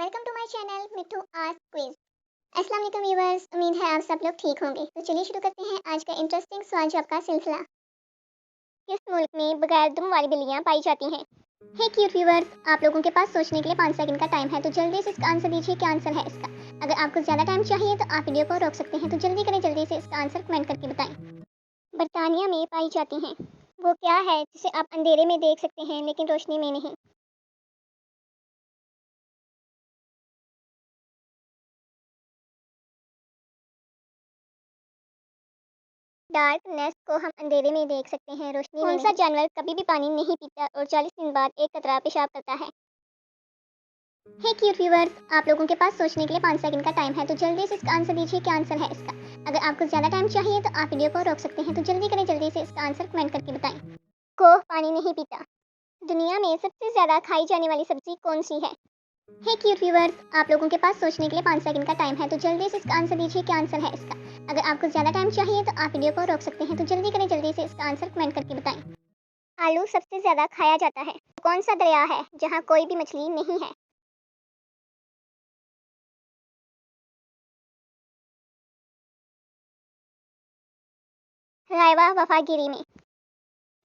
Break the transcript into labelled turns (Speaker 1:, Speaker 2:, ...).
Speaker 1: Welcome to my channel Mithu ask quiz. अस्सलाम वालेकुम viewers, उम्मीद है आप सब लोग ठीक होंगे। तो चलिए शुरू करते हैं आज का इंटरेस्टिंग सवाल जवाब का सिलसिला। किस मुल्क में बगैर दुम वाली बिल्लियां पाई जाती हैं? हे क्यूट व्यूअर्स, आप लोगों के पास सोचने के लिए 5 सेकंड का टाइम है, तो जल्दी से इसका आंसर दीजिए। क्या आंसर है इसका? अगर आपको ज़्यादा टाइम चाहिए तो आप वीडियो को रोक सकते हैं, तो जल्दी करें, जल्दी से इसका आंसर कमेंट करके बताएं। बरतानिया में पाई जाती हैं। वो क्या है जिसे आप अंधेरे में देख सकते हैं लेकिन रोशनी में नहीं? डार्कनेस को हम अंधेरे में देख सकते हैं, रोशनी में नहीं। कौन सा जानवर कभी भी पानी नहीं पीता और 40 दिन बाद एक कतरा पेशाब करता है? हे क्यूट व्यूअर्स, आप लोगों के पास सोचने के लिए 5 सेकंड का टाइम है, तो जल्दी से इसका आंसर दीजिए। क्या आंसर है इसका? अगर आपको ज़्यादा टाइम चाहिए तो आप वीडियो को रोक सकते हैं, तो जल्दी करें, जल्दी से इसका आंसर कमेंट करके बताएं। को पानी नहीं पीता। दुनिया में सबसे ज़्यादा खाई जाने वाली सब्जी कौन सी है? हे क्यूट व्यूअर्स, आप लोगों के पास सोचने के लिए 5 सेकंड का टाइम है, तो जल्दी से इसका आंसर दीजिए। क्या आंसर है इसका? अगर आपको ज़्यादा टाइम चाहिए तो आप वीडियो को रोक सकते हैं, तो जल्दी करें, जल्दी से इसका आंसर कमेंट करके बताएं। आलू सबसे ज़्यादा खाया जाता है। कौन सा दरिया है जहाँ कोई भी मछली नहीं है? रायवा वफागिरी में।